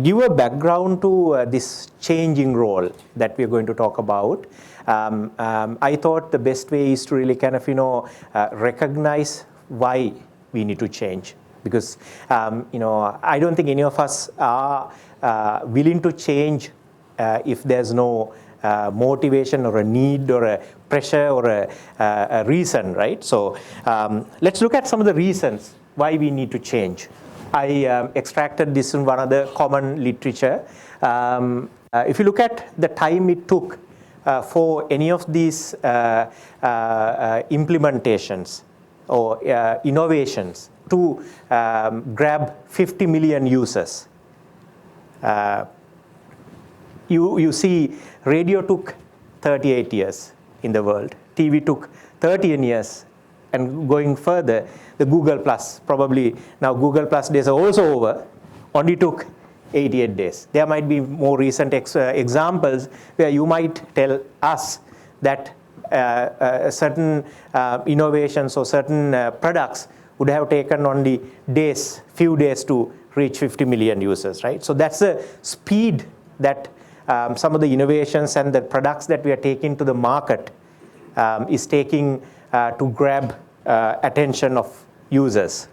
give a background to this changing role that we're going to talk about, I thought the best way is to really kind of, recognize why we need to change. Because, I don't think any of us are willing to change if there's no motivation or a need or a pressure or a reason, right? So let's look at some of the reasons why we need to change. I extracted this in one of the common literature. If you look at the time it took for any of these implementations or innovations to grab 50 million users, you see radio took 38 years in the world, TV took 13 years, and going further, the Google Plus, probably now Google Plus days are also over, only took 88 days. There might be more recent examples where you might tell us that certain innovations or certain products would have taken only days, few days to reach 50 million users, right? So that's the speed that some of the innovations and the products that we are taking to the market is taking to grab attention of users.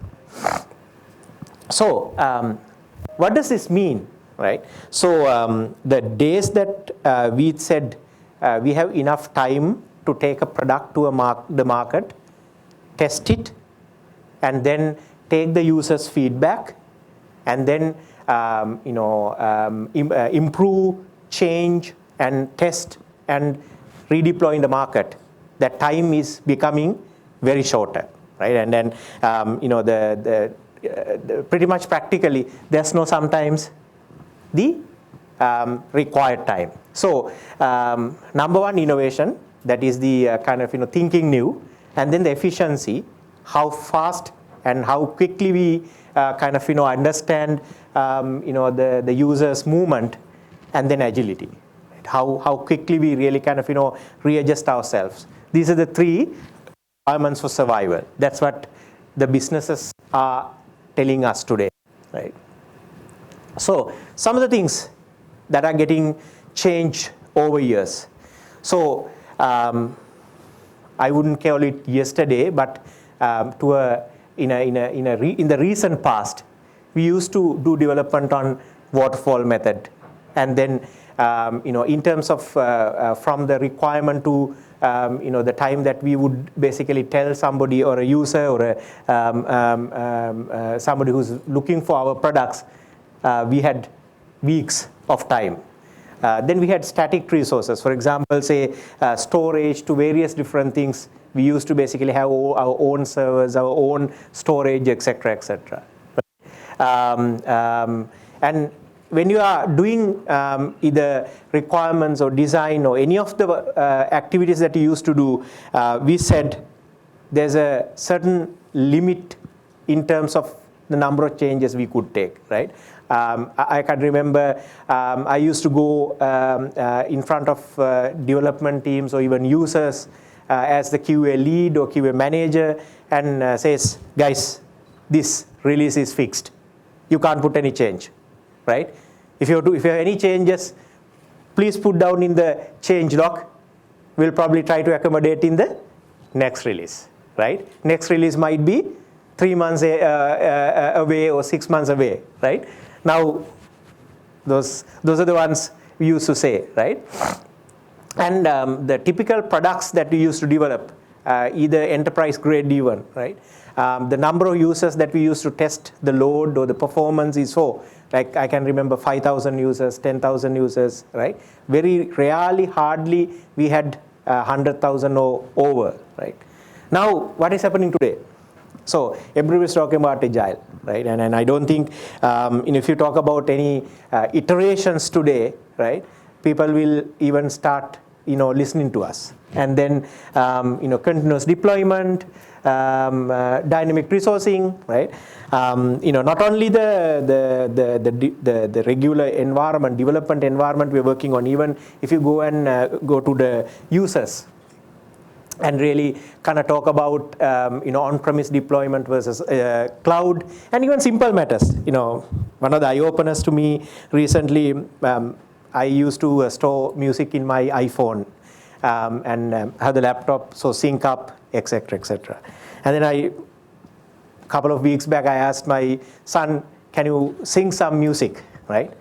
So what does this mean, right? So the days that we said we have enough time to take a product to the market, test it, and then take the user's feedback, and then improve, change, and test and redeploy in the market. That time is becoming very shorter, right? And then pretty much practically there's no sometimes the required time. So number one, innovation, that is the kind of thinking new, and then the efficiency, how fast and how quickly we kind of understand the user's movement, and then agility, right? How quickly we really kind of readjust ourselves. These are the three requirements for survival. That's what the businesses are telling us today, right? So some of the things that are getting changed over years. So I wouldn't call it yesterday, but in the recent past, we used to do development on waterfall method, and then in terms of from the requirement to the time that we would basically tell somebody or a user or somebody who's looking for our products, we had weeks of time. Then we had static resources. For example, say storage to various different things. We used to basically have our own servers, our own storage, etc., etc. And when you are doing either requirements or design or any of the activities that you used to do, we said there's a certain limit in terms of the number of changes we could take, right? I can remember I used to go in front of development teams or even users as the QA lead or QA manager and says, guys, this release is fixed. You can't put any change, right? If you have any changes, please put down in the change log. We'll probably try to accommodate in the next release, right? Next release might be 3 months away or 6 months away, right? Now, those are the ones we used to say, right? And the typical products that we used to develop, either enterprise grade even, right? The number of users that we used to test the load or the performance is so, like I can remember 5,000 users, 10,000 users, right? Very rarely, hardly we had 100,000 or over, right? Now, what is happening today? So everybody is talking about Agile, right? And I don't think, if you talk about any iterations today, right? People will even start, listening to us. And then, continuous deployment, dynamic resourcing, right? Not only the regular environment, development environment we're working on, even if you go and go to the users, and really kind of talk about on-premise deployment versus cloud, and even simple matters. One of the eye-openers to me recently, I used to store music in my iPhone and have the laptop so sync up, etc., etc. And then a couple of weeks back, I asked my son, "Can you sing some music?" Right?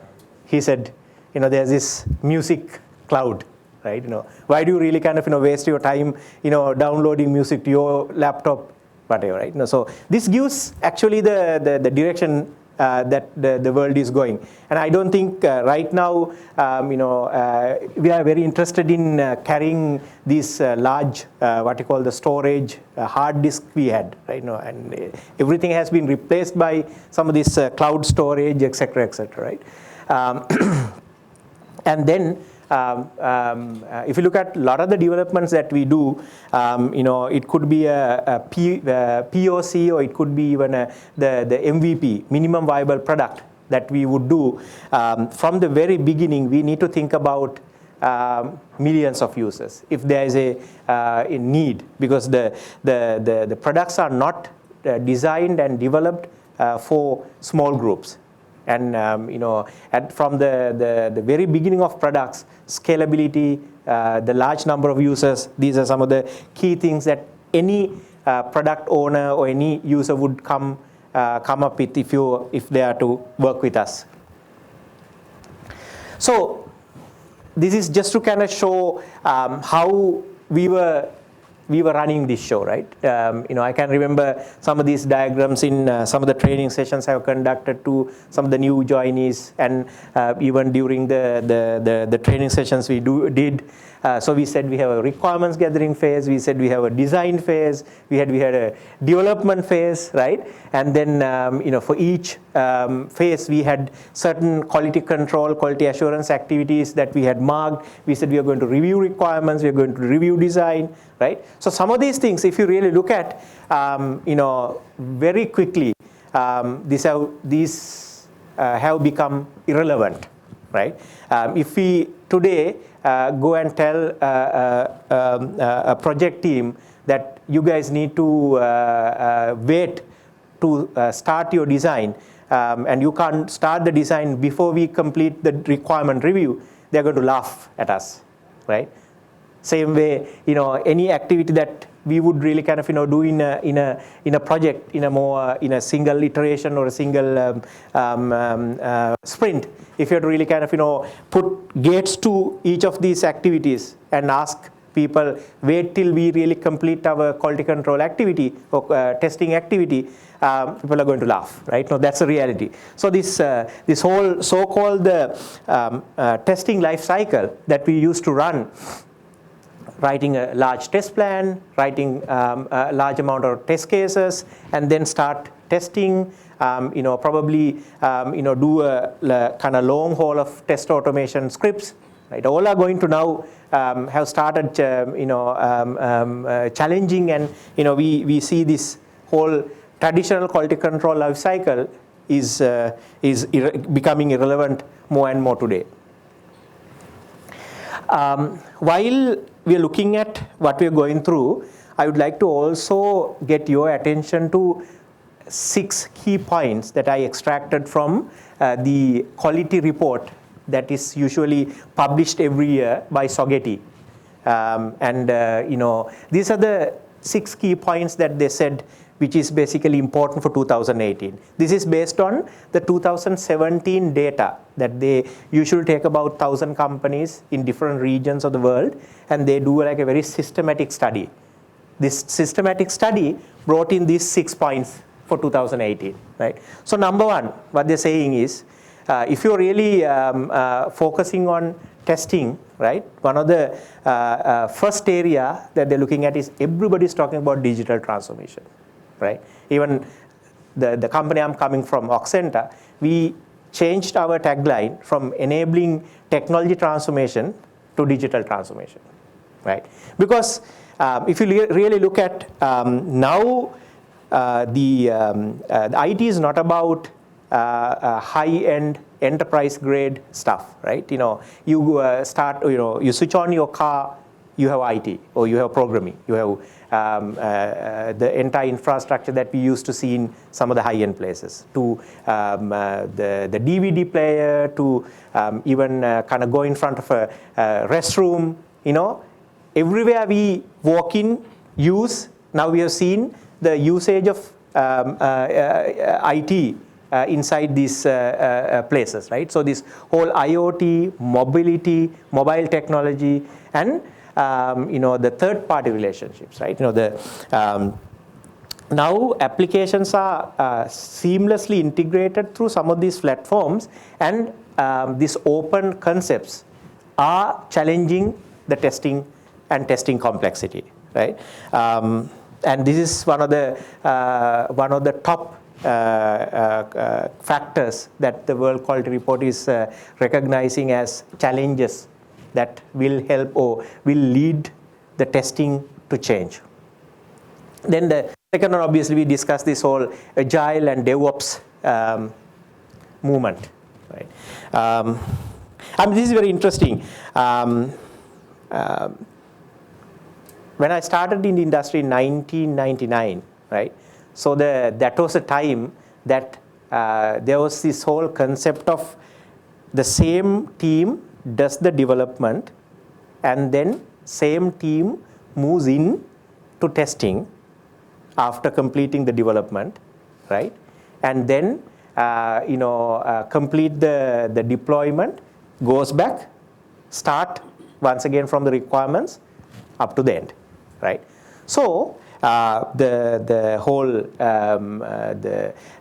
He said, "There's this music cloud." Right? Why do you really kind of waste your time downloading music to your laptop, whatever, right? So this gives actually the direction that the world is going. And I don't think right now we are very interested in carrying these large what you call the storage hard disk we had, right? And everything has been replaced by some of this cloud storage, etc., etc., right? And then if you look at a lot of the developments that we do, it could be a POC, or it could be even the MVP, minimum viable product, that we would do. From the very beginning, we need to think about millions of users if there is a need, because the products are not designed and developed for small groups. And from the very beginning of products, scalability, the large number of users, these are some of the key things that any product owner or any user would come up with if they are to work with us. So this is just to kind of show how we were running this show, right? I can remember some of these diagrams in some of the training sessions I've conducted to some of the new joinees, and even during the training sessions we did. So we said we have a requirements gathering phase, we said we have a design phase, we had a development phase, right? And then for each phase we had certain quality control, quality assurance activities that we had marked. We said we are going to review requirements, we are going to review design, right? So some of these things, if you really look at, very quickly, these have become irrelevant, right? If we today go and tell a project team that you guys need to wait to start your design, and you can't start the design before we complete the requirement review, they're going to laugh at us, right? Same way, any activity that we would really kind of do in a project, in a single iteration or a single sprint, if you had to really kind of put gates to each of these activities and ask people, wait till we really complete our quality control activity or testing activity, people are going to laugh, right? No, that's a reality. So this whole so-called testing life cycle that we used to run, writing a large test plan, writing a large amount of test cases, and then start testing, probably do a kind of long haul of test automation scripts, right? All are going to now have started challenging, and we see this whole traditional quality control life cycle is becoming irrelevant more and more today. While we are looking at what we are going through, I would like to also get your attention to 6 key points that I extracted from the quality report that is usually published every year by Sogeti. These are the 6 key points that they said which is basically important for 2018. This is based on the 2017 data that they usually take about 1,000 companies in different regions of the world, and they do like a very systematic study. This systematic study brought in these 6 points for 2018, right? So number 1, what they're saying is, if you're really focusing on testing, right, one of the first area that they're looking at is everybody's talking about digital transformation, right? Even the company I'm coming from, Auxenta, we changed our tagline from enabling technology transformation to digital transformation, right? Because if you really look at now, the IT is not about high-end enterprise grade stuff, right? You start, you switch on your car, you have IT, or you have programming, you have the entire infrastructure that we used to see in some of the high-end places, to the DVD player, to even kind of go in front of a restroom, everywhere we walk in, now we have seen the usage of IT inside these places, right? So this whole IoT, mobility, mobile technology, and the third-party relationships, right? Now applications are seamlessly integrated through some of these platforms, and these open concepts are challenging the testing and testing complexity, right? And this is one of the top factors that the World Quality Report is recognizing as challenges that will help or will lead the testing to change. Then the second one, obviously, we discussed this whole Agile and DevOps movement, right? This is very interesting. When I started in the industry in 1999, right? So that was a time that there was this whole concept of the same team does the development, and then same team moves in to testing after completing the development, right? And then complete the deployment, goes back, start once again from the requirements up to the end, right? So the whole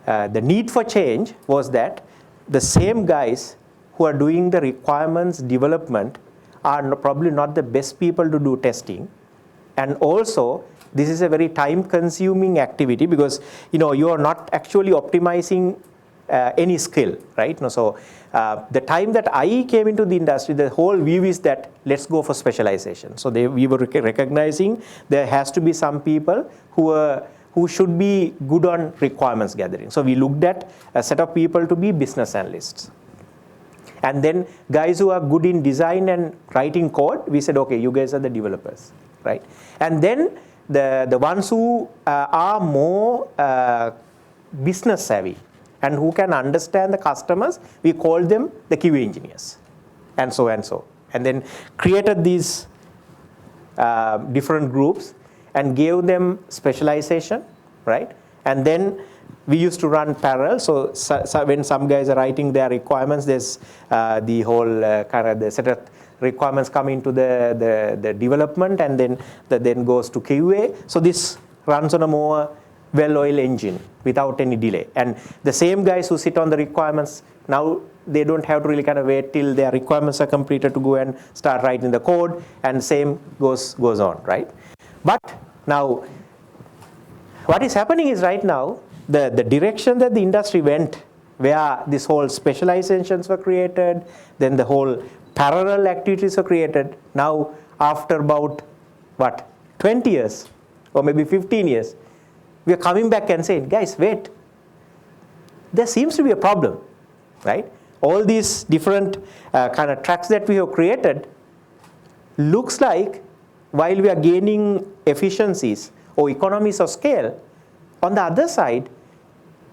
the need for change was that the same guys who are doing the requirements development are probably not the best people to do testing, and also this is a very time-consuming activity because you are not actually optimizing any skill, right? So the time that I came into the industry, the whole view is that let's go for specialization. So we were recognizing there has to be some people who should be good on requirements gathering. So we looked at a set of people to be business analysts. And then guys who are good in design and writing code, we said, okay, you guys are the developers, right? And then the ones who are more business savvy and who can understand the customers, we call them the QA engineers, and so and so. And then created these different groups and gave them specialization, right? And then we used to run parallel. So when some guys are writing their requirements, there's the whole kind of the set of requirements come into the development, and then that then goes to QA. So this runs on a more well-oiled engine without any delay. And the same guys who sit on the requirements, now they don't have to really kind of wait till their requirements are completed to go and start writing the code, and same goes on, right? But now, what is happening is right now, the direction that the industry went, where this whole specializations were created, then the whole parallel activities were created. Now, after about, 20 years, or maybe 15 years, we are coming back and saying, guys, wait, there seems to be a problem, right? All these different kind of tracks that we have created looks like while we are gaining efficiencies or economies of scale, on the other side,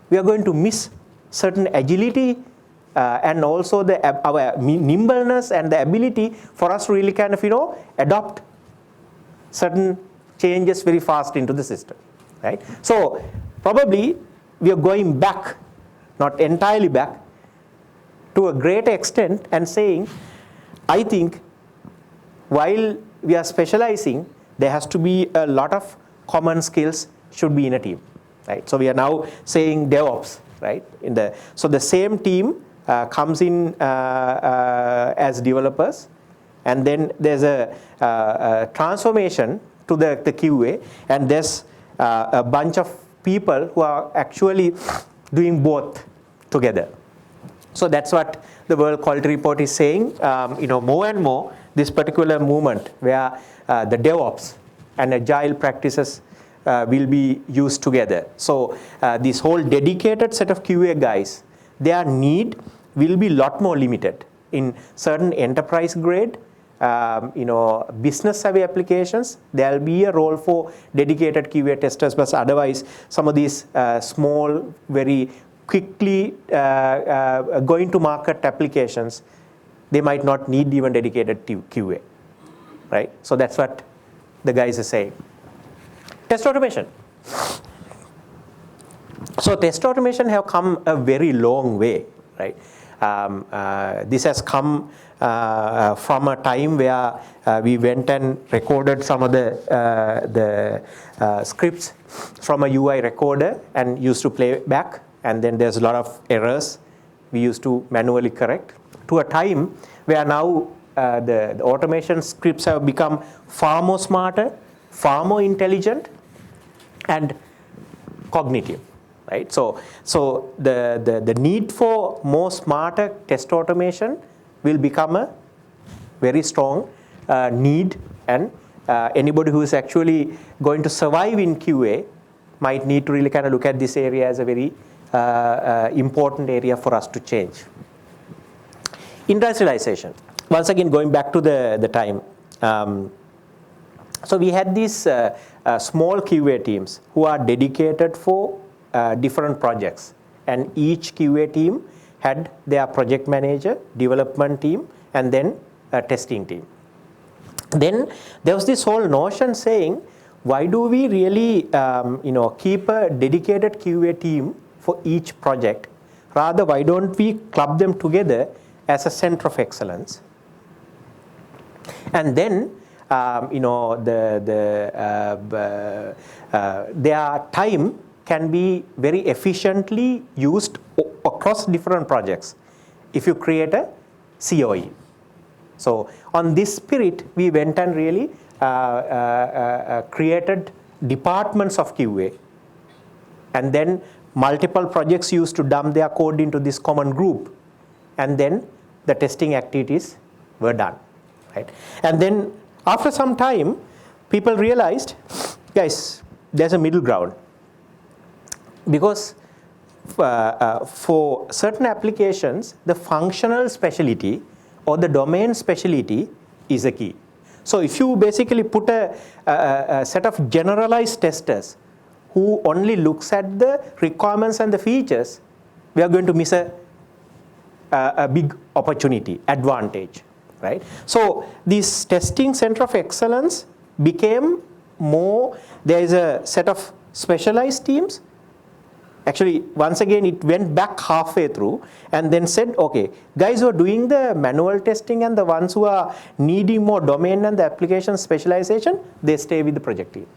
we are going to miss certain agility and also our nimbleness and the ability for us to really kind of, adopt certain changes very fast into the system, right? So probably we are going back, not entirely back, to a great extent, and saying, I think while we are specializing, there has to be a lot of common skills should be in a team, right? So we are now saying DevOps, right? So the same team comes in as developers, and then there's a transformation to the QA, and there's a bunch of people who are actually doing both together. So that's what the World Quality Report is saying. More and more, this particular movement where the DevOps and Agile practices will be used together. So this whole dedicated set of QA guys, their need will be a lot more limited in certain enterprise grade business savvy applications, there'll be a role for dedicated QA testers, but otherwise some of these small, very quickly going to market applications, they might not need even dedicated QA, right? So that's what the guys are saying. Test automation. So test automation have come a very long way, right? This has come from a time where we went and recorded some of the scripts from a UI recorder and used to play back, and then there's a lot of errors we used to manually correct, to a time where now the automation scripts have become far more smarter, far more intelligent, and cognitive. Right, so the need for more smarter test automation will become a very strong need, and anybody who is actually going to survive in QA might need to really kind of look at this area as a very important area for us to change. Industrialization. Once again, going back to the time. So we had these small QA teams who are dedicated for different projects, and each QA team had their project manager, development team, and then a testing team. Then there was this whole notion saying, why do we really keep a dedicated QA team for each project? Rather, why don't we club them together as a center of excellence? And then their time can be very efficiently used across different projects if you create a COE. So on this spirit, we went and really created departments of QA, and then multiple projects used to dump their code into this common group, and then the testing activities were done, right? And then after some time, people realized, guys, there's a middle ground. Because for certain applications, the functional specialty or the domain specialty is a key. So if you basically put a set of generalized testers who only looks at the requirements and the features, we are going to miss a big opportunity, advantage, right? So this testing center of excellence became more, there is a set of specialized teams. Actually, once again, it went back halfway through and then said, okay, guys who are doing the manual testing and the ones who are needing more domain and the application specialization, they stay with the project team.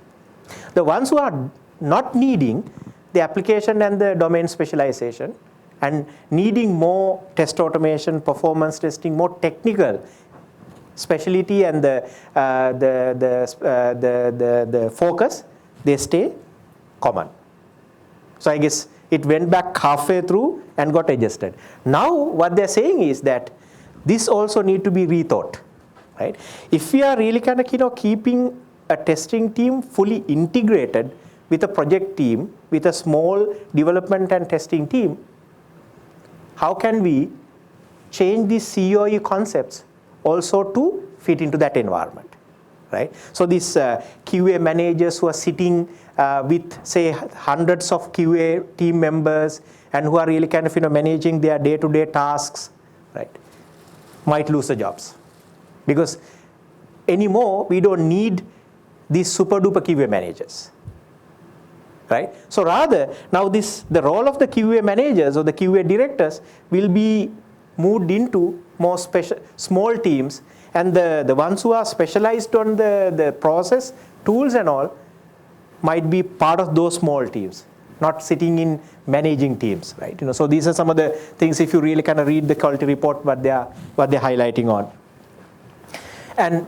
The ones who are not needing the application and the domain specialization and needing more test automation, performance testing, more technical specialty and the focus, they stay common. So I guess it went back halfway through and got adjusted. Now what they're saying is that this also need to be rethought, right? If we are really kind of keeping a testing team fully integrated with a project team, with a small development and testing team, how can we change these COE concepts also to fit into that environment, right? So these QA managers who are sitting with say hundreds of QA team members and who are really kind of managing their day-to-day tasks, right, might lose the jobs, because anymore we don't need these super duper QA managers, right? So rather now the role of the QA managers or the QA directors will be moved into more small teams, and the ones who are specialized on the process tools and all might be part of those small teams, not sitting in managing teams, right? So these are some of the things, if you really kind of read the quality report, what they're highlighting on. And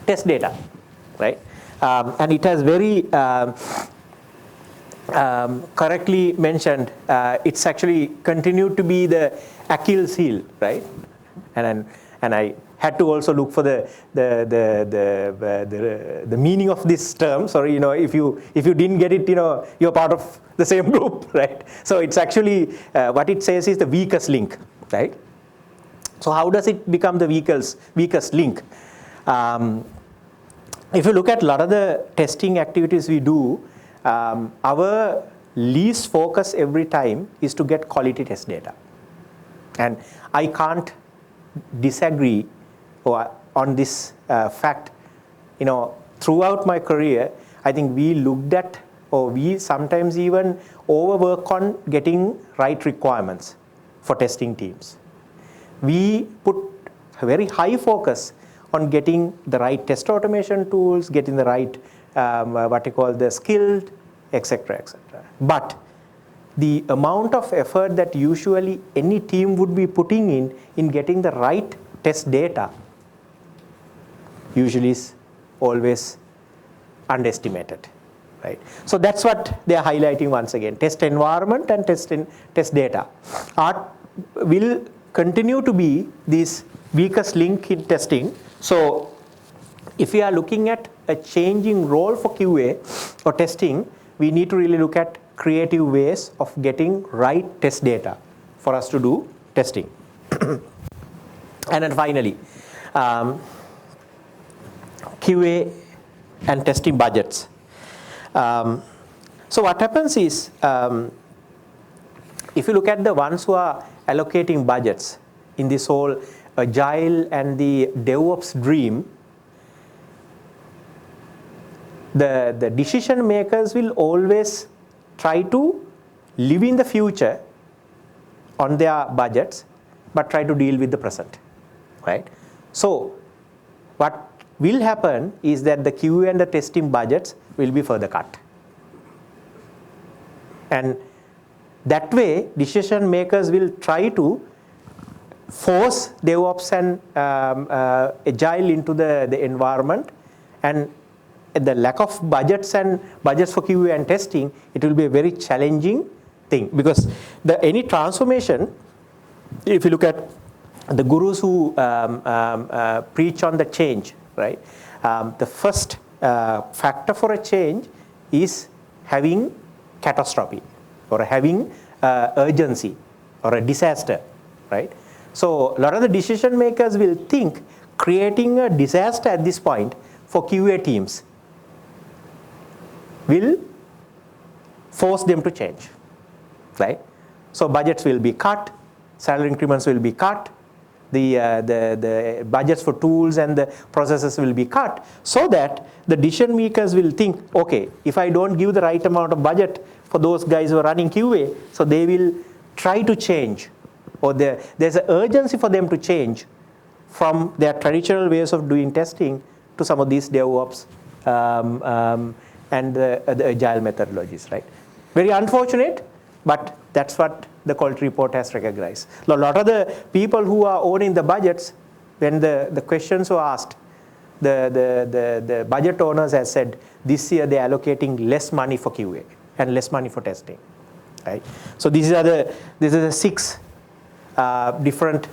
test data, right? And it has very correctly mentioned, it's actually continued to be the Achilles heel, right? And I had to also look for the meaning of this term. Sorry, if you didn't get it, you're part of the same group, right? So it's actually what it says is the weakest link, right? So how does it become the weakest link? If you look at a lot of the testing activities we do, our least focus every time is to get quality test data. And I can't disagree on this fact. Throughout my career, I think we looked at, or we sometimes even overwork on getting right requirements for testing teams. We put a very high focus on getting the right test automation tools, getting the right, the skilled, etc., etc. But the amount of effort that usually any team would be putting in getting the right test data usually is always underestimated, right? So that's what they are highlighting once again. Test environment and test data will continue to be this weakest link in testing. So if we are looking at a changing role for QA or testing, we need to really look at creative ways of getting right test data for us to do testing. And then finally, QA and testing budgets. So what happens is, if you look at the ones who are allocating budgets in this whole Agile and the DevOps dream, the decision makers will always try to live in the future on their budgets, but try to deal with the present, right? So what will happen is that the QA and the testing budgets will be further cut. And that way, decision makers will try to force DevOps and Agile into the environment, and the lack of budgets for QA and testing, it will be a very challenging thing, because any transformation, if you look at the gurus who preach on the change, right? The first factor for a change is having catastrophe, or having urgency, or a disaster, right? So a lot of the decision makers will think creating a disaster at this point for QA teams will force them to change, right? So budgets will be cut, salary increments will be cut, the budgets for tools and the processes will be cut, so that the decision makers will think, okay, if I don't give the right amount of budget for those guys who are running QA, so they will try to change, or there's an urgency for them to change from their traditional ways of doing testing to some of these DevOps and the Agile methodologies, right? Very unfortunate, but that's what the quality report has recognized. A lot of the people who are owning the budgets, when the questions were asked, the budget owners have said this year they're allocating less money for QA and less money for testing, right? So these are the 6 different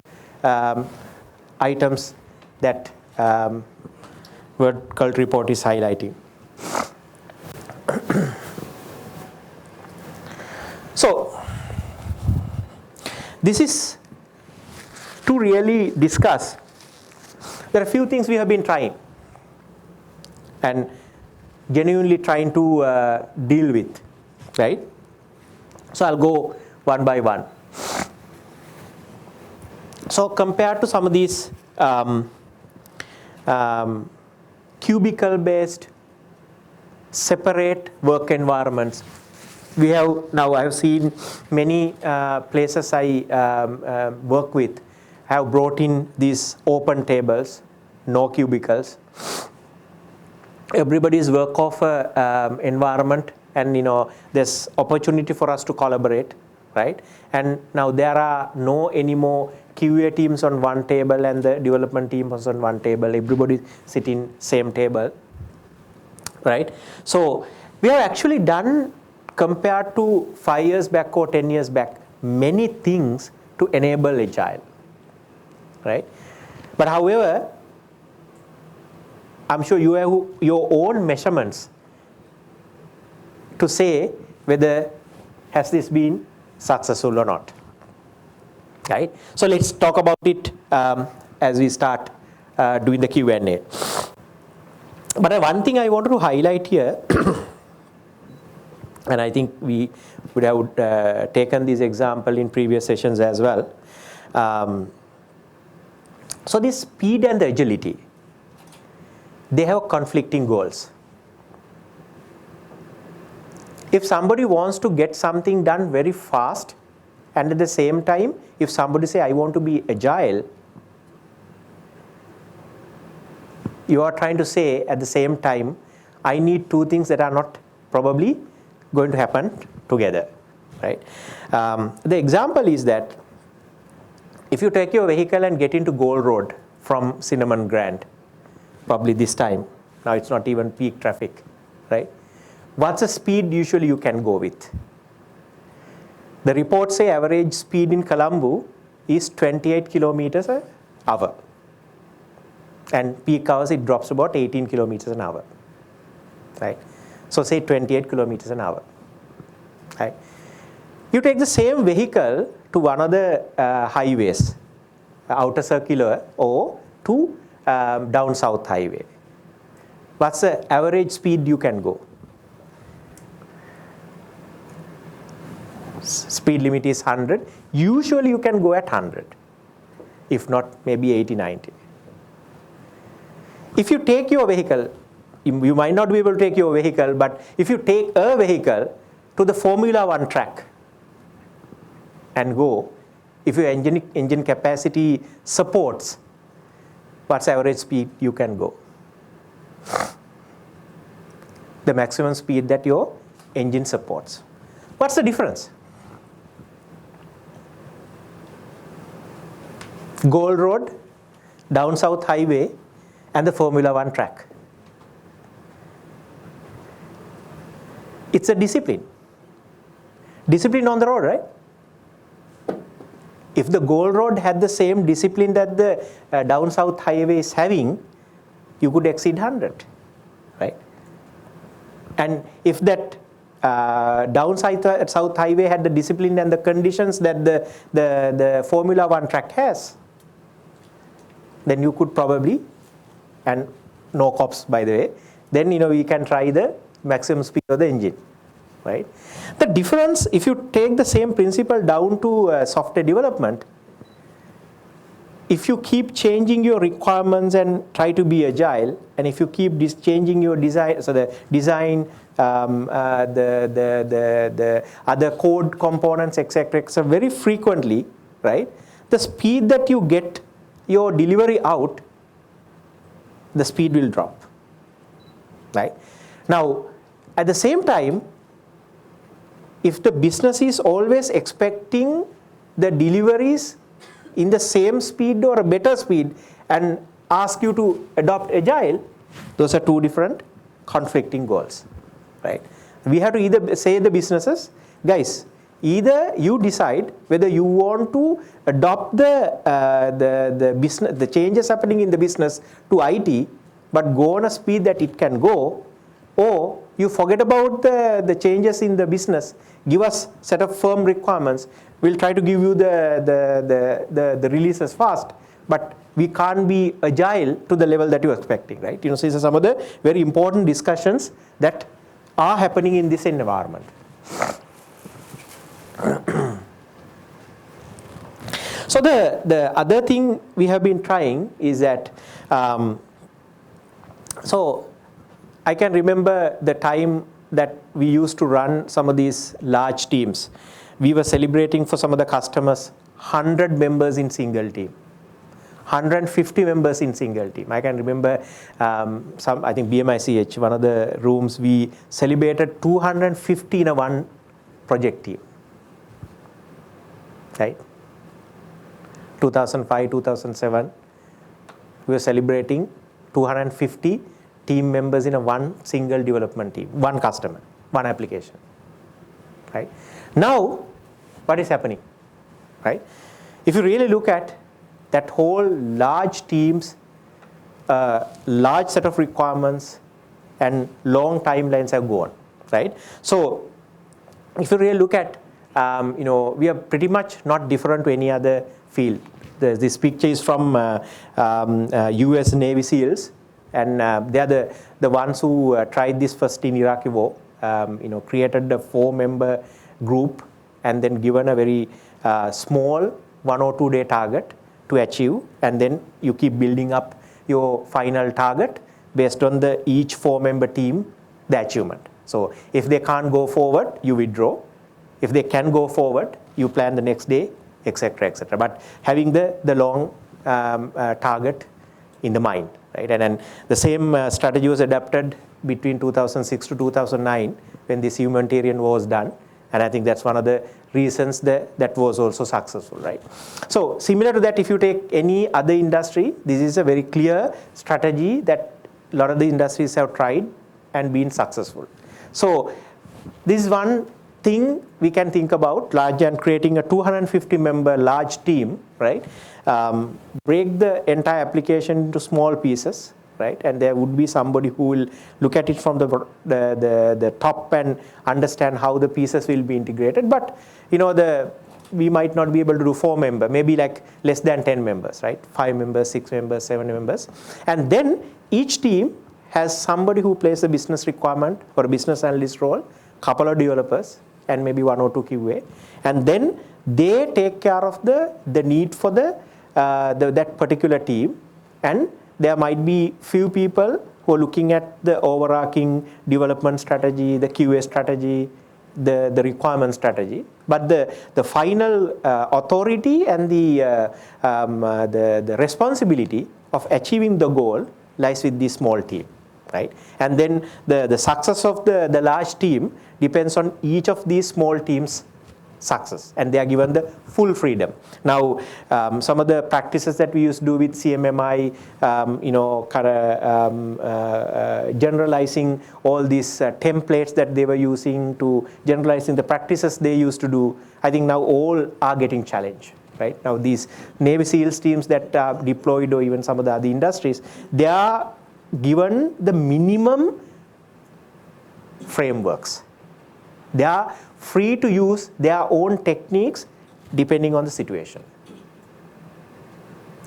items that World Cult Report is highlighting. So this is to really discuss. There are a few things we have been trying and genuinely trying to deal with, right? So I'll go one by one. So compared to some of these cubicle-based separate work environments, I've seen many places I work with have brought in these open tables, no cubicles. Everybody's work of environment, and there's opportunity for us to collaborate, right? And now there are no anymore QA teams on one table and the development team was on one table. Everybody sitting same table, right? So we have actually done, compared to 5 years back or 10 years back, many things to enable Agile, right? But however, I'm sure you have your own measurements to say whether has this been successful or not, right? So let's talk about it as we start doing the Q&A. But one thing I wanted to highlight here, and I think we would have taken this example in previous sessions as well. So this speed and the agility, they have conflicting goals. If somebody wants to get something done very fast, and at the same time, if somebody say, I want to be agile, you are trying to say at the same time, I need two things that are not probably going to happen together, right? The example is that if you take your vehicle and get into Gold Road from Cinnamon Grand, probably this time, now it's not even peak traffic, right? What's the speed usually you can go with? The reports say average speed in Colombo is 28 kilometers an hour. And peak hours, it drops about 18 kilometers an hour, right? So say 28 kilometers an hour, right? You take the same vehicle to one of the highways, outer circular or to down south highway. What's the average speed you can go? Speed limit is 100. Usually you can go at 100, if not maybe 80, 90. If you take your vehicle, you might not be able to take your vehicle, but if you take a vehicle to the Formula 1 track and go, if your engine capacity supports, what's the average speed you can go? The maximum speed that your engine supports. What's the difference? Gold Road, down south highway, and the Formula 1 track. It's a discipline. Discipline on the road, right? If the Gold Road had the same discipline that the down south highway is having, you could exceed 100, right? And if that down south highway had the discipline and the conditions that the Formula 1 track has, then you could probably, and no cops by the way, then we can try the maximum speed of the engine, right? The difference, if you take the same principle down to software development, if you keep changing your requirements and try to be agile, and if you keep changing your design, so the design, the other code components, etc., very frequently, right? The speed that you get your delivery out, the speed will drop, right? Now, at the same time, if the business is always expecting the deliveries in the same speed or a better speed and ask you to adopt agile, those are two different conflicting goals, right? We have to either say the businesses, guys, either you decide whether you want to adopt the business, the changes happening in the business to IT, but go on a speed that it can go, or you forget about the changes in the business, give us set of firm requirements, we'll try to give you the releases fast, but we can't be agile to the level that you're expecting, right? So these are some of the very important discussions that are happening in this environment. So the other thing we have been trying is that, so I can remember the time that we used to run some of these large teams. We were celebrating for some of the customers 100 members in single team, 150 members in single team. I can remember I think BMICH, one of the rooms, we celebrated 250 in a one project team, right? 2005, 2007, we were celebrating 250 team members in a one single development team, one customer, one application, right? Now, what is happening, right? If you really look at that whole large teams, large set of requirements and long timelines have gone, right? So if you really look at, we are pretty much not different to any other field. This picture is from US Navy SEALs, and they are the ones who tried this first in Iraqi war. Created a 4-member group and then given a very small 1 or 2 day target to achieve, and then you keep building up your final target based on each 4-member team, the achievement. So if they can't go forward, you withdraw. If they can go forward, you plan the next day, etc., etc. But having the long target in the mind, right? And then the same strategy was adapted between 2006 to 2009 when this humanitarian war was done. And I think that's one of the reasons that was also successful, right? So similar to that, if you take any other industry, this is a very clear strategy that a lot of the industries have tried and been successful. So this is one thing we can think about, large and creating a 250-member large team, right? Break the entire application into small pieces, right? And there would be somebody who will look at it from the top and understand how the pieces will be integrated. But we might not be able to do 4-member, maybe like less than 10 members, right? 5 members, 6 members, 7 members. And then each team has somebody who plays a business requirement or a business analyst role, couple of developers, and maybe 1 or 2 QA. And then they take care of the need for that particular team. And there might be few people who are looking at the overarching development strategy, the QA strategy, the requirement strategy. But the final authority and the responsibility of achieving the goal lies with this small team, right? And then the success of the large team depends on each of these small teams' success, and they are given the full freedom. Now, some of the practices that we used to do with CMMI, generalizing all these templates that they were using to generalizing the practices they used to do, I think now all are getting challenged, right? Now these Navy SEALs teams that are deployed, or even some of the other industries, they are given the minimum frameworks. They are free to use their own techniques depending on the situation.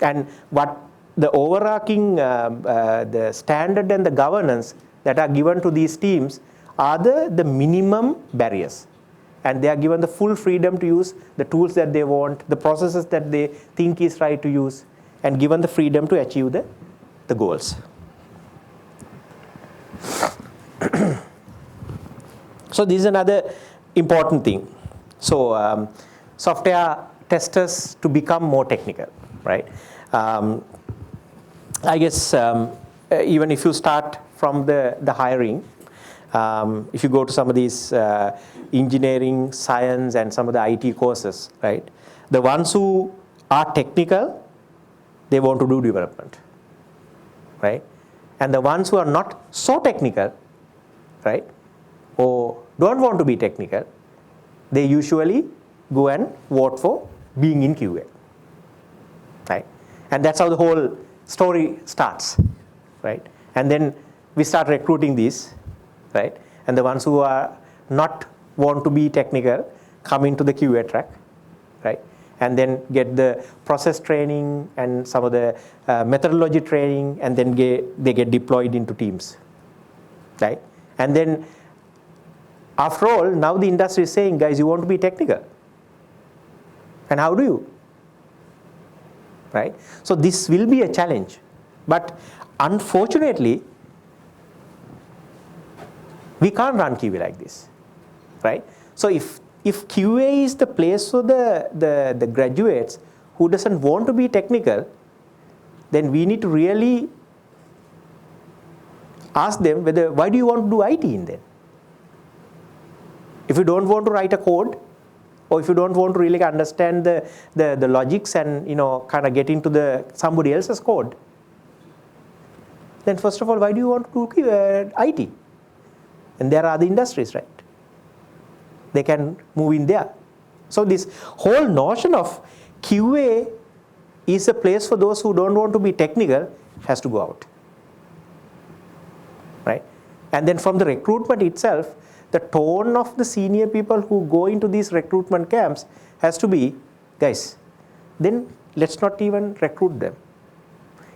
And what the overarching the standard and the governance that are given to these teams are the minimum barriers. And they are given the full freedom to use the tools that they want, the processes that they think is right to use, and given the freedom to achieve the goals. So this is another important thing. So software testers to become more technical, right? I guess even if you start from the hiring, if you go to some of these engineering, science, and some of the IT courses, right? The ones who are technical, they want to do development, right? And the ones who are not so technical, right, or don't want to be technical, they usually go and vote for being in QA, right? And that's how the whole story starts, right? And then we start recruiting these, right? And the ones who are not want to be technical come into the QA track, right? And then get the process training and some of the methodology training, and then they get deployed into teams, right? And then after all, now the industry is saying, guys, you want to be technical. And how do you? Right? So this will be a challenge. But unfortunately, we can't run QA like this, right? So if QA is the place for the graduates who doesn't want to be technical, then we need to really ask them why do you want to do IT in then? If you don't want to write a code, or if you don't want to really understand the logics and kind of get into somebody else's code, then first of all, why do you want to do IT? And there are other industries, right? They can move in there. So this whole notion of QA is a place for those who don't want to be technical has to go out, right? And then from the recruitment itself, the tone of the senior people who go into these recruitment camps has to be, guys, then let's not even recruit them.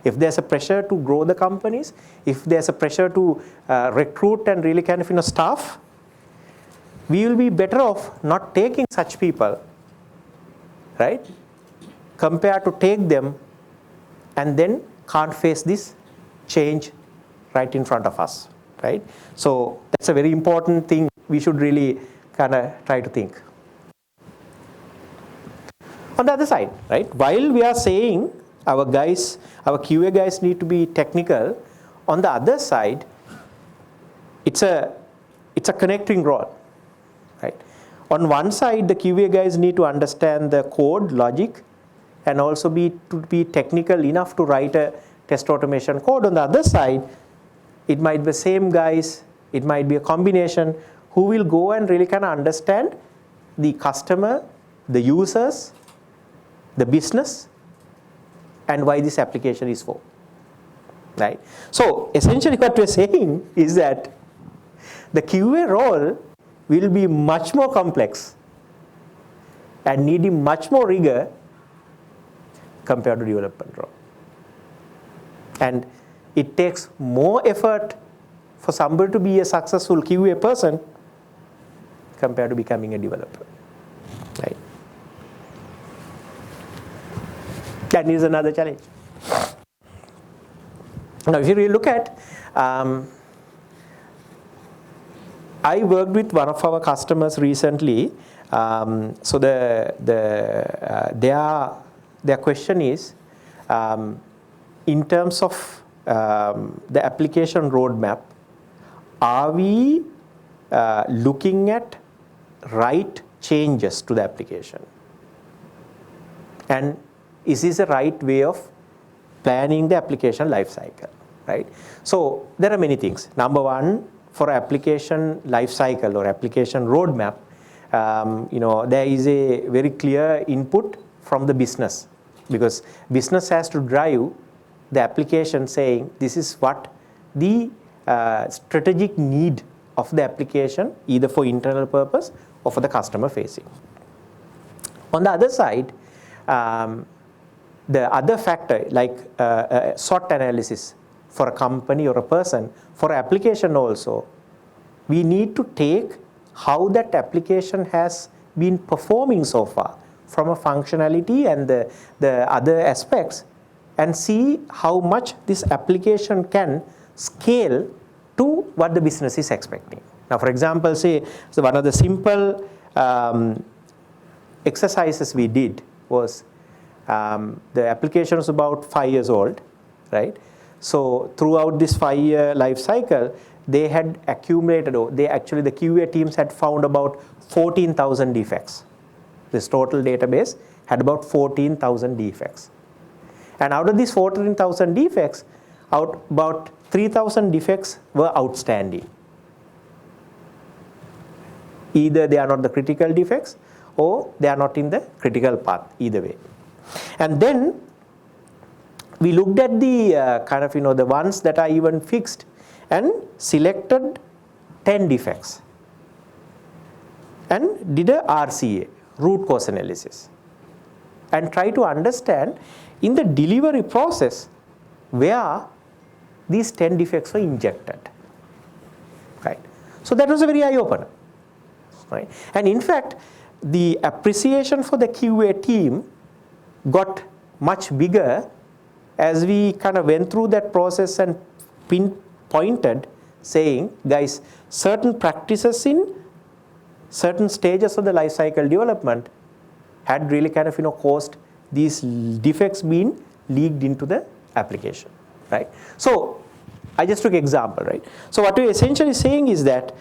If there's a pressure to grow the companies, if there's a pressure to recruit and really kind of staff, we will be better off not taking such people, right? Compared to take them and then can't face this change right in front of us, right? So that's a very important thing we should really kind of try to think. On the other side, right, while we are saying our QA guys need to be technical, on the other side, it's a connecting role, right? On one side, the QA guys need to understand the code, logic, and also be technical enough to write a test automation code. On the other side, it might be the same guys, it might be a combination who will go and really kind of understand the customer, the users, the business, and why this application is for, right? So essentially what we're saying is that the QA role will be much more complex and needing much more rigor compared to development role. And it takes more effort for somebody to be a successful QA person compared to becoming a developer, right? That is another challenge. Now, if you really look at, I worked with one of our customers recently. So their question is, in terms of the application roadmap, are we looking at right changes to the application? And is this the right way of planning the application lifecycle, right? So there are many things. Number one, for application lifecycle or application roadmap, there is a very clear input from the business, because business has to drive the application saying this is what the strategic need of the application, either for internal purpose or for the customer facing. On the other side, the other factor like SWOT analysis for a company or a person, for application also, we need to take how that application has been performing so far from a functionality and the other aspects, and see how much this application can scale to what the business is expecting. Now, for example, say, so one of the simple exercises we did was, the application was about 5 years old, right? So throughout this 5-year life cycle, they had accumulated, the QA teams had found about 14,000 defects. This total database had about 14,000 defects. And out of these 14,000 defects, about 3,000 defects were outstanding. Either they are not the critical defects or they are not in the critical path, either way. And then we looked at the the ones that are even fixed and selected 10 defects and did a RCA, root cause analysis, and try to understand in the delivery process where these 10 defects were injected, right? So that was a very eye-opener, right? And in fact, the appreciation for the QA team got much bigger as we kind of went through that process and pinpointed saying, guys, certain practices in certain stages of the life cycle development had really kind of caused these defects being leaked into the application, right? So I just took example, right? So what we're essentially saying is that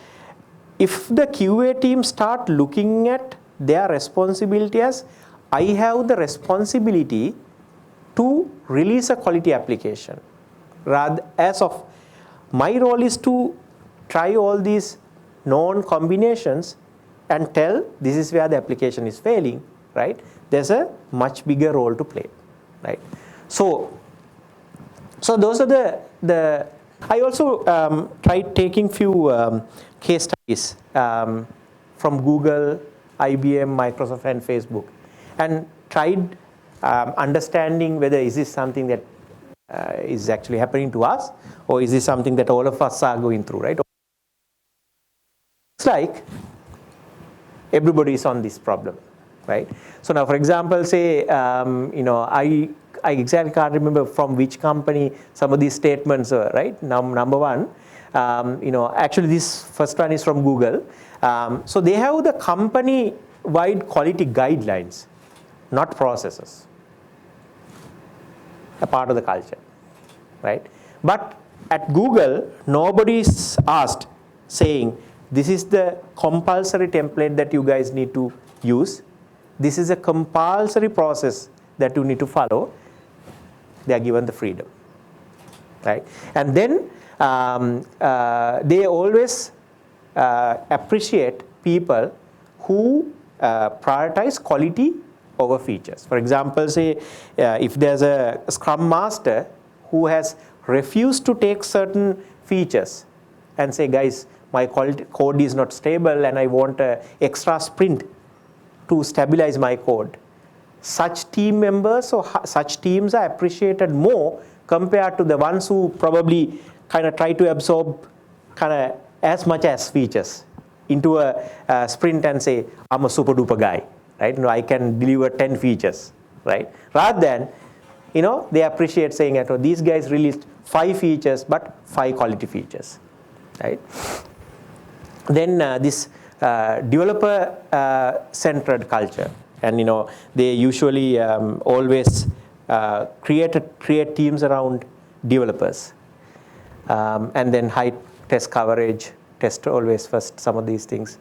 if the QA team start looking at their responsibility as, I have the responsibility to release a quality application, rather as of my role is to try all these known combinations and tell this is where the application is failing, right? There's a much bigger role to play, right? So those are the I also tried taking few case studies from Google, IBM, Microsoft, and Facebook, and tried understanding whether is this something that is actually happening to us, or is this something that all of us are going through, right? It's like everybody is on this problem, right? So now, for example, say, I exactly can't remember from which company some of these statements are, right? Number one, actually this first one is from Google. So they have the company-wide quality guidelines, not processes, a part of the culture, right? But at Google, nobody's asked saying, this is the compulsory template that you guys need to use. This is a compulsory process that you need to follow. They are given the freedom, right? And then they always appreciate people who prioritize quality over features. For example, say if there's a Scrum Master who has refused to take certain features and say, guys, my code is not stable and I want an extra sprint to stabilize my code. Such team members or such teams are appreciated more compared to the ones who probably kind of try to absorb kind of as much as features into a sprint and say, I'm a super duper guy, right? I can deliver 10 features, right? Rather than, they appreciate saying, these guys released 5 features, but 5 quality features, right? Then this developer-centered culture, and they usually always create teams around developers, and then high test coverage, test always first, some of these things.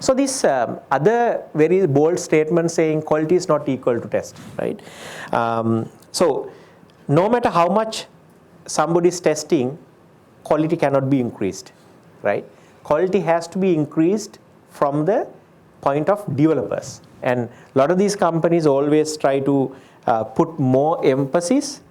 So this other very bold statement saying quality is not equal to test, right? So no matter how much somebody is testing, quality cannot be increased, right? Quality has to be increased from the point of developers. And a lot of these companies always try to put more emphasis,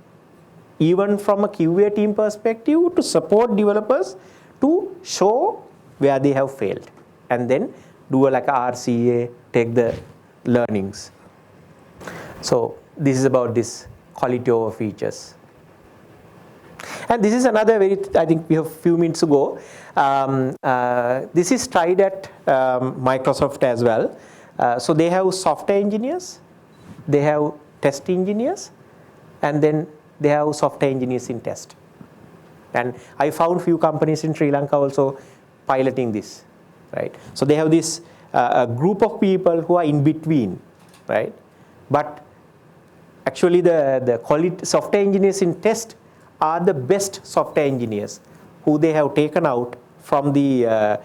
even from a QA team perspective, to support developers to show where they have failed, and then do like a RCA, take the learnings. So this is about this quality over features. And this is another I think we have a few minutes ago. This is tried at Microsoft as well. So they have software engineers, they have test engineers, and then they have software engineers in test. And I found few companies in Sri Lanka also piloting this, right? So they have this a group of people who are in between, right? But actually the quality software engineers in test are the best software engineers who they have taken out from the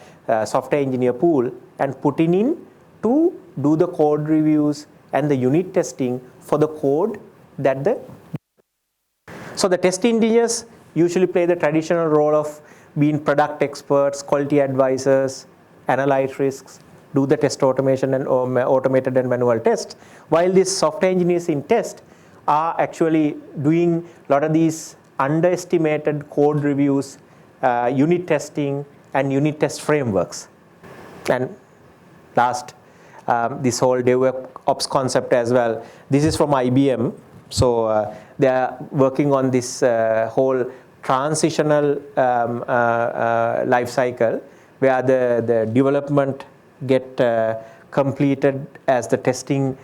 software engineer pool and putting in to do the code reviews and the unit testing for the code that so the test engineers usually play the traditional role of being product experts, quality advisors, analyze risks, do the test automation and automated and manual tests, while these software engineers in test are actually doing a lot of these underestimated code reviews, unit testing, and unit test frameworks. And last, this whole DevOps concept as well. This is from IBM. So they are working on this whole transitional life cycle where the development get completed as the testing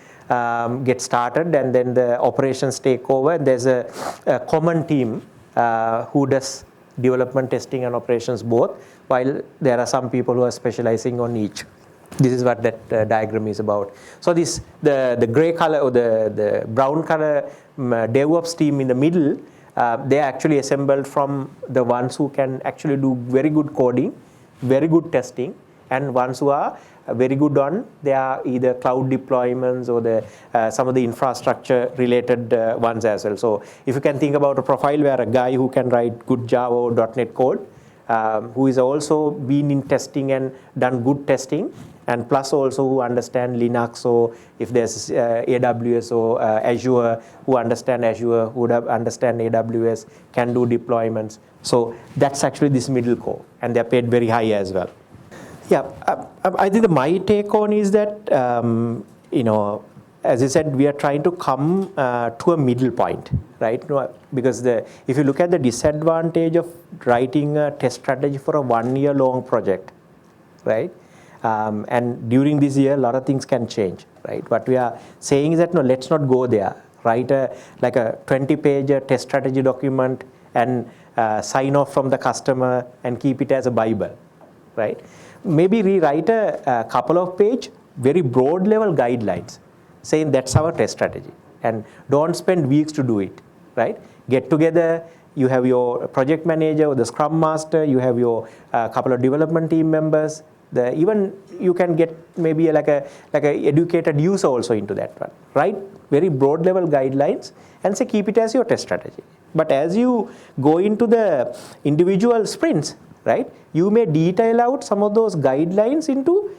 get started, and then the operations take over. There's a common team who does development, testing, and operations both, while there are some people who are specializing on each. This is what that diagram is about. So this the gray color or the brown color DevOps team in the middle, they are actually assembled from the ones who can actually do very good coding, very good testing, and ones who are very good on their either cloud deployments or the some of the infrastructure related ones as well. So if you can think about a profile where a guy who can write good Java or .NET code, who is also been in testing and done good testing, and plus also who understand Linux, or if there's AWS or Azure, who understand Azure, who would understand AWS, can do deployments. So that's actually this middle core, and they're paid very high as well. Yeah, I think my take on is that as I said, we are trying to come to a middle point, right? Because if you look at the disadvantage of writing a test strategy for a 1 year long project, right? And during this year, a lot of things can change, right? What we are saying is that, no, let's not go there. Write a 20-page test strategy document and sign off from the customer and keep it as a Bible, right? Maybe rewrite a couple of page, very broad level guidelines saying that's our test strategy, and don't spend weeks to do it, right? Get together, you have your project manager or the scrum master, you have your couple of development team members, even you can get maybe like a educated user also into that one, right? Very broad level guidelines and say keep it as your test strategy. But as you go into the individual sprints, right, you may detail out some of those guidelines into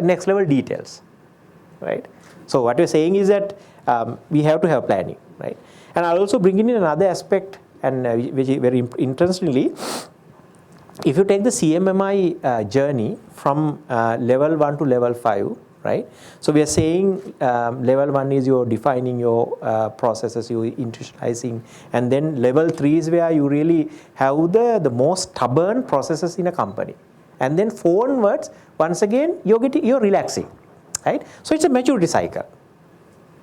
next level details, right? So what we're saying is that we have to have planning, right? And I'll also bring in another aspect, and which is very interestingly, if you take the CMMI journey from level 1 to level 5, right? So we are saying level 1 is you're defining your processes, you're institutionalizing, and then level 3 is where you really have the most stubborn processes in a company. And then 4 onwards, once again, you're relaxing, right? So it's a maturity cycle,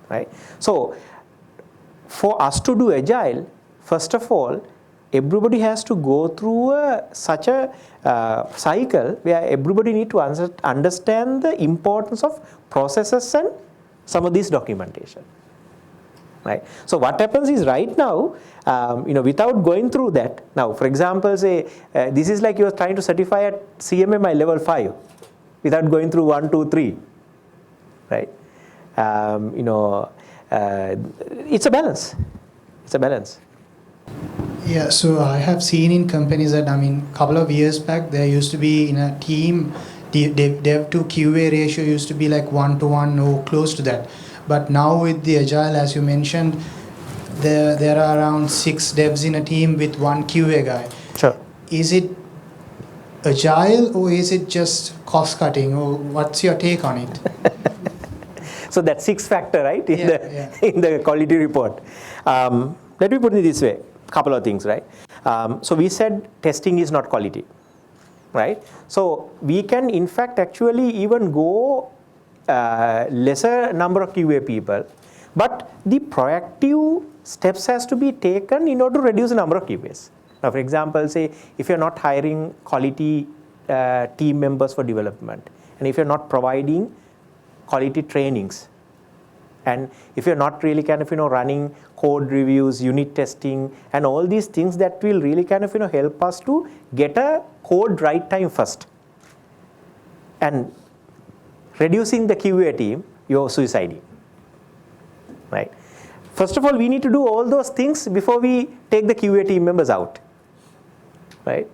right? So for us to do Agile, first of all, everybody has to go through such a cycle where everybody need to understand the importance of processes and some of this documentation, right? So what happens is right now, without going through that, now for example, say this is like you're trying to certify at CMMI level 5 without going through 1, 2, 3, right? It's a balance. It's a balance. Yeah, so I have seen in companies that, couple of years back, there used to be in a team, dev to QA ratio used to be like 1-to-1 or close to that. But now with the Agile, as you mentioned, there are around 6 devs in a team with 1 QA guy. Sure. Is it Agile or is it just cost cutting, or what's your take on it? So that 6 factor, right, in the quality report. Let me put it this way. Couple of things, right? So we said testing is not quality, right? So we can in fact actually even go lesser number of QA people, but the proactive steps has to be taken in order to reduce the number of QAs. Now, for example, say if you're not hiring quality team members for development, and if you're not providing quality trainings, and if you're not really kind of running code reviews, unit testing, and all these things that will really kind of help us to get a code right time first, and reducing the QA team, you're suiciding, right? First of all, we need to do all those things before we take the QA team members out, right?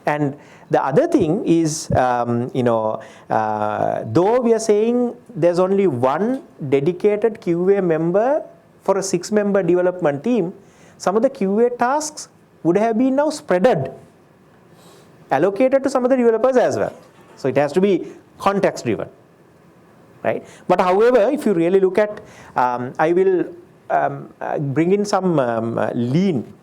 And the other thing is, though we are saying there's only one dedicated QA member for a 6-member development team, some of the QA tasks would have been now spreaded, allocated to some of the developers as well. So it has to be context driven, right? But however, if you really look at, I will bring in some lean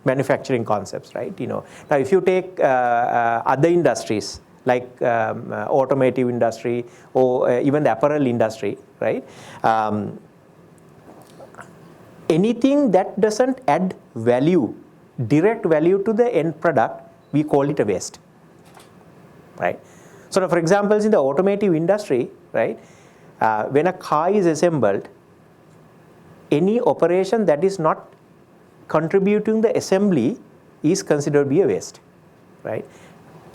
manufacturing concepts, right? Now if you take other industries like automotive industry or even the apparel industry, right? Anything that doesn't add value, direct value to the end product, we call it a waste, right? So now, for example, in the automotive industry, right, when a car is assembled, any operation that is not contributing the assembly is considered to be a waste, right?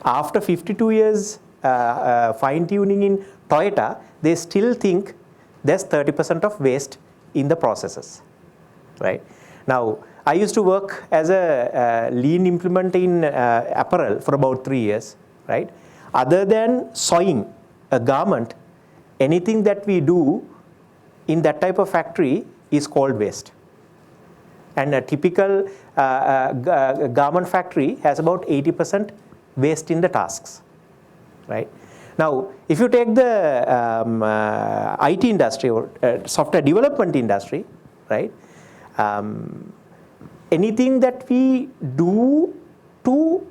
After 52 years fine-tuning in Toyota, they still think there's 30% of waste in the processes, right? Now, I used to work as a lean implementer in apparel for about 3 years, right? Other than sewing a garment, anything that we do in that type of factory is called waste. And a typical garment factory has about 80% waste in the tasks, right? Now, if you take the IT industry or software development industry, right? Anything that we do to,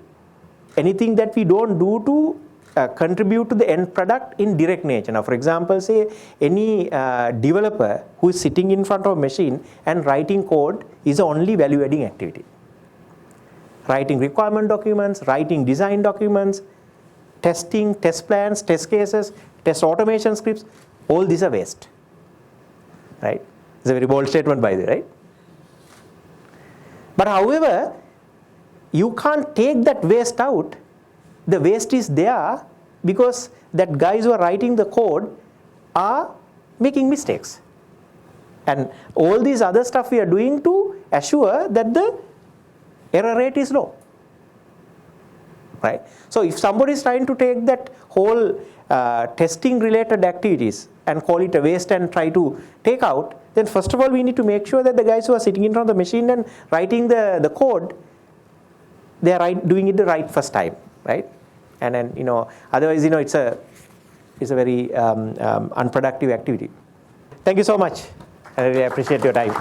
anything that we don't do to contribute to the end product in direct nature. Now, for example, say any developer who is sitting in front of a machine and writing code is the only value-adding activity. Writing requirement documents, writing design documents, testing, test plans, test cases, test automation scripts, all these are waste. Right? It's a very bold statement by the way, right? But however, you can't take that waste out. The waste is there because that guys who are writing the code are making mistakes. And all these other stuff we are doing to assure that the error rate is low. Right? So if somebody is trying to take that whole testing related activities and call it a waste and try to take out, then first of all we need to make sure that the guys who are sitting in front of the machine and writing the code, they are doing it the right first time, right? And then otherwise it's a very unproductive activity. Thank you so much. I really appreciate your time.